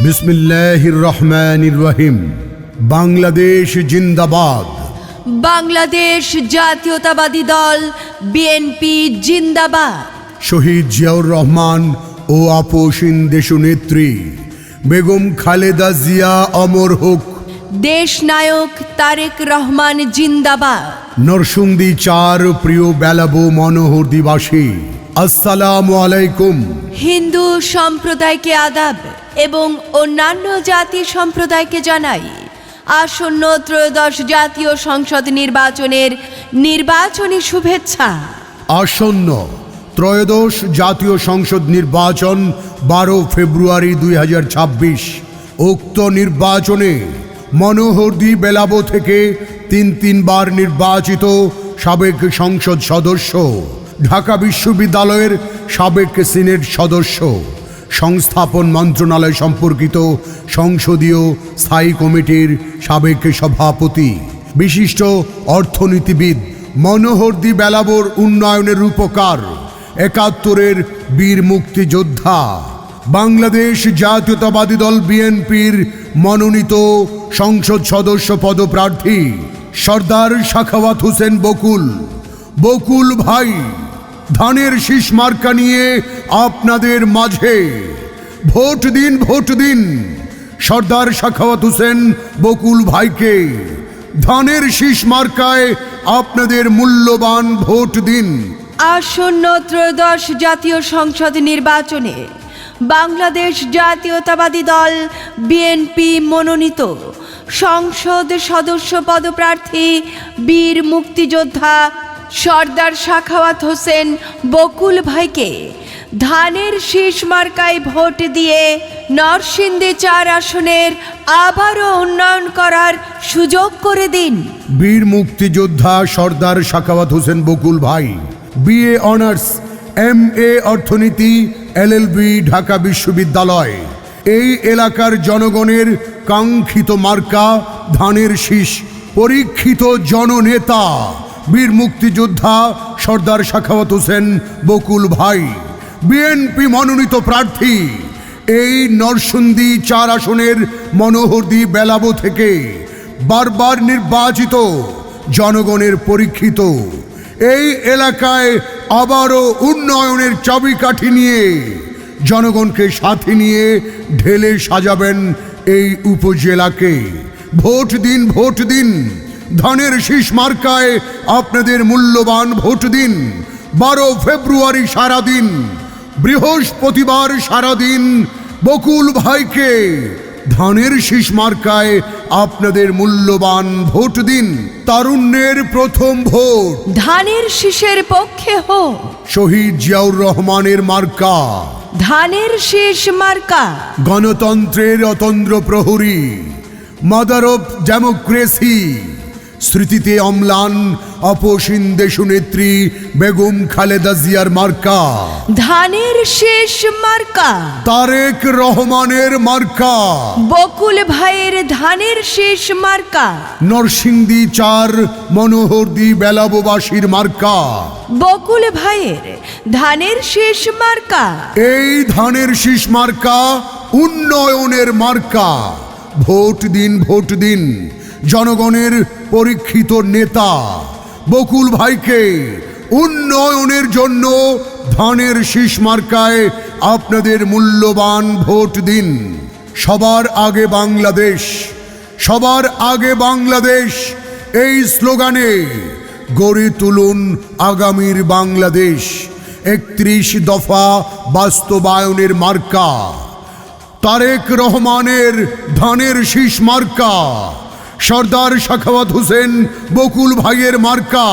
বিসমিল্লাহির রহমানির রহিম। বাংলাদেশ জিন্দাবাদ। বাংলাদেশ জাতীয়তাবাদী দল বিএনপি জিন্দাবাদ। শহীদ জিয়াউর রহমান ও আপসীন দেশনেত্রী বেগম খালেদা জিয়া অমর হোক। দেশ নায়ক তারেক রহমান জিন্দাবাদ। নরসিংদী 4 প্রিয় বেলাবো মনোহরদীবাসী, আসসালামু আলাইকুম। হিন্দু সম্প্রদায়কে আদাব এবং অন্যান্য জাতি সম্প্রদায়কে জানাই আসন্ন ত্রয়োদশ জাতীয় সংসদ নির্বাচনের নির্বাচনী শুভেচ্ছা। আসন্ন ত্রয়োদশ জাতীয় সংসদ নির্বাচন 12 ফেব্রুয়ারি 2026। উক্ত নির্বাচনে মনোহরদী বেলাবো থেকে তিনবার নির্বাচিত সাবেক সংসদ সদস্য, ঢাকা বিশ্ববিদ্যালয়ের সাবেক সিনেট সদস্য, সংস্থাপন মন্ত্রণালয় সম্পর্কিত সংসদীয় স্থায়ী কমিটির সাবেক সভাপতি, বিশিষ্ট অর্থনীতিবিদ, মনোহরদী বেলাবোর উন্নয়নের রূপকার, 71-এর বীর মুক্তিযোদ্ধা, বাংলাদেশ জাতীয়তাবাদী দল বিএনপির মনোনীত সংসদ সদস্য পদপ্রার্থী সর্দার সাখাওয়াত হোসেন বকুল ভাই ধানের শীষ মার্কা নিয়ে আপনাদের মাঝে ভোট দিন। সর্দার সাখাওয়াত হোসেন বকুল ভাইকে ধানের শীষ মার্কায় আপনাদের মূল্যবান ভোট দিন। আসন্ন ত্রয়োদশ জাতীয় সংসদ নির্বাচনে বাংলাদেশ জাতীয়তাবাদী দল বিএনপি মনোনীত সংসদ সদস্য পদপ্রার্থী বীর মুক্তিযোদ্ধা সর্দার সাখাওয়াত হোসেন বকুল ভাইকে ধানের শীষ মার্কায় ভোট দিয়ে নরসিংদী 4 আসনের আবারও উন্নয়ন করার সুযোগ করে দিন। বীর মুক্তিযোদ্ধা সর্দার সাখাওয়াত হোসেন বকুল ভাই বিএ অনার্স, MA অর্থনীতি, LLB ঢাকা বিশ্ববিদ্যালয়। এই এলাকার জনগণের কাঙ্ক্ষিত মার্কা ধানের শীষ। পরীক্ষিত জননেতা বীর মুক্তিযোদ্ধা সর্দার সাখাওয়াত হোসেন বকুল ভাই বিএনপি মনোনীত প্রার্থী। এই নরসিংদী 4 আসনের মনোহরদী বেলাবো থেকে বারবার নির্বাচিত, জনগণের পরীক্ষিত। এই এলাকায় আবারও উন্নয়নের চাবিকাঠি নিয়ে জনগণকে সাথে নিয়ে ঢেলে সাজাবেন এই উপজেলাকে। ভোট দিন। ধানের শীষ মার্কায় আপনাদের মূল্যবান ভোট দিন। 12 ফেব্রুয়ারি সারাদিন, বৃহস্পতিবার সারাদিন বকুল ভাইকে ধানের শীষ মার্কায় আপনাদের মূল্যবান ভোট দিন। তারুণ্যের প্রথম ভোট ধানের শীষের পক্ষে হোক। শহীদ জিয়াউর রহমানের মার্কা ধানের শীষ মার্কা। গণতন্ত্রের অতন্দ্র প্রহরী, মাদার অফ ডেমোক্রেসি, স্মৃতিতে অম্লান আপসীন দেশনেত্রী বেগম খালেদা জিয়ার মার্কা ধানের শীষ মার্কা। তারেক রহমানের মার্কা বকুল ভাইয়ের ধানের শীষ মার্কা। নরসিংদী 4 মনোহরদী বেলাবোবাসীর মার্কা বকুল ভাইয়ের ধানের শীষ মার্কা। এই ধানের শীষ মার্কা উন্নয়নের মার্কা। ভোট দিন। জনগণের পরীক্ষিত নেতা বকুল ভাইকে উন্নয়নের জন্য ধানের শীষ মার্কায় আপনাদের মূল্যবান ভোট দিন। সবার আগে বাংলাদেশ এই স্লোগানে গড়ে তুলুন আগামীর বাংলাদেশ। 31 দফা বাস্তবায়নের মার্কা তারেক রহমানের ধানের শীষ মার্কা, সর্দার সাখাওয়াত হোসেন বকুল ভাইয়ের মার্কা,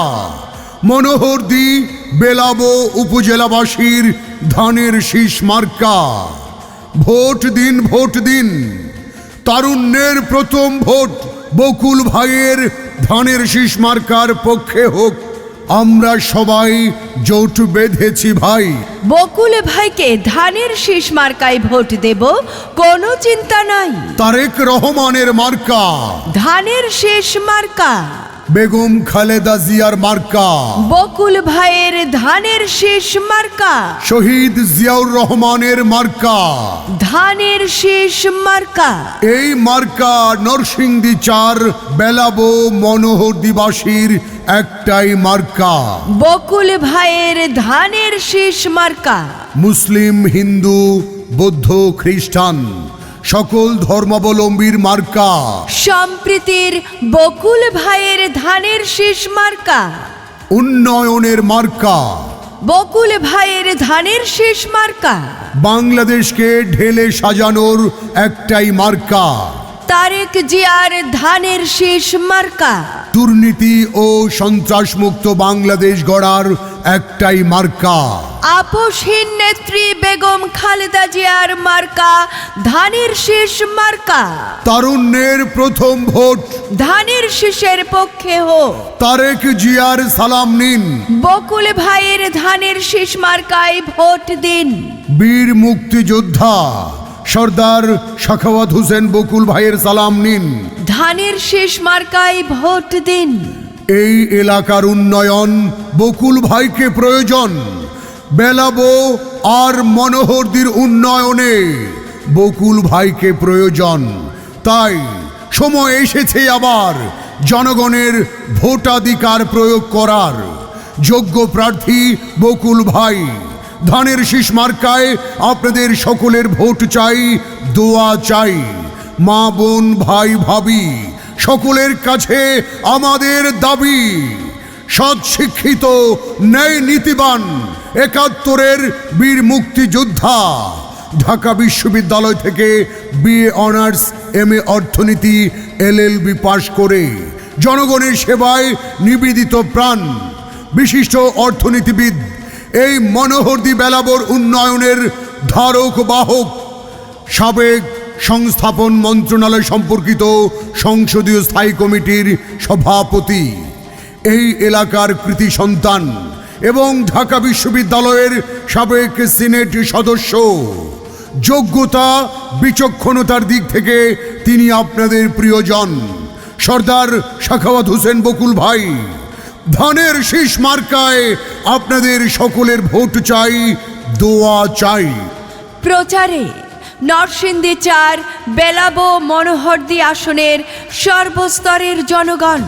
মনোহরদী বেলাবো উপজেলাবাসীর ধানের শীষ মার্কা। ভোট দিন। তারুণ্যের প্রথম ভোট বকুল ভাইয়ের ধানের শীষ মার্কার পক্ষে হোক। আমরা সবাই জোট বেঁধেছি ভাই। বকুল ভাইকে ধানের শীষ মার্কায় ভোট দেব, কোনো চিন্তা নাই। তারেক রহমানের মার্কা ধানের শীষ মার্কা। বেগম খালেদা জিয়ার মার্কা, বকুল ভাইয়ের ধানের শীষ মার্কা, শহীদ জিয়াউর রহমানের মার্কা। ধানের শীষ মার্কা। এই মার্কা নরসিংদী 4 বেলাবো মনোহরদীবাসীর একটাই মার্কা। বকুল ভাইয়ের ধানের শীষ মার্কা। মুসলিম, হিন্দু, বৌদ্ধ, খ্রিস্টান সকল ধর্মাবলম্বীর মার্কা। সম্প্রীতির বকুল ভাইয়ের ধানের শীষ মার্কা। উন্নয়নের মার্কা। বকুল ভাইয়ের ধানের শীষ মার্কা। বাংলাদেশকে ঢেলে সাজানোর একটাই মার্কা। তারেক জিয়ার ধানের শীষ মার্কা। দুর্নীতি ও সন্ত্রাসমুক্ত বাংলাদেশ গড়ার একটাই মার্কা। আপোষহীন নেত্রী বেগম খালেদা জিয়ার মার্কা ধানের শীষ মার্কা। তারুণ্যের প্রথম ভোট ধানের শীষের পক্ষে হোক। তারেক জিয়ার সালাম নিন। বকুল ভাইয়ের ধানের শীষ মার্কায় ভোট দিন। বীর মুক্তিযোদ্ধা সর্দার সাখাওয়াত হোসেন বকুল ভাইয়ের সালাম নিন। ধানের শীষ মার্কায় ভোট দিন। এই এলাকার উন্নয়ন বকুল ভাইকে প্রয়োজন। বেলাবো আর মনোহরদীর উন্নয়নে বকুল ভাইকে প্রয়োজন। তাই সময় এসেছে আবার জনগণের ভোটাধিকার প্রয়োগ করার। যোগ্য প্রার্থী বকুল ভাই। ধানের শীষ মার্কায় আপনাদের সকলের ভোট চাই, দোয়া চাই। মা, বোন, ভাই, ভাবি সকলের কাছে আমাদের দাবি, সৎ, শিক্ষিত, ন্যায় নীতিবান ৭১-এর বীর মুক্তিযোদ্ধা, ঢাকা বিশ্ববিদ্যালয় থেকে BA অনার্স, MA অর্থনীতি, LLB পাশ করে জনগণের সেবায় নিবেদিত প্রাণ বিশিষ্ট অর্থনীতিবিদ, এই মনোহরদী বেলাবোর উন্নয়নের ধারক বাহক, সাবেক সংস্থাপন মন্ত্রণালয় সম্পর্কিত সংসদীয় স্থায়ী কমিটির সভাপতি, এই এলাকার কৃতি সন্তান এবং ঢাকা বিশ্ববিদ্যালয়ের সাবেক সিনেট সদস্য। যোগ্যতা, বিচক্ষণতার দিক থেকে তিনি আপনাদের প্রিয়জন সর্দার সাখাওয়াত হোসেন বকুল ভাই। ধানের শীষ মার্কায় আপনাদের সকলের ভোট চাই, দোয়া চাই। প্রচারে নরসিংদী 4 বেলাবো মনোহরদী আসনের সর্বস্তরের জনগণ।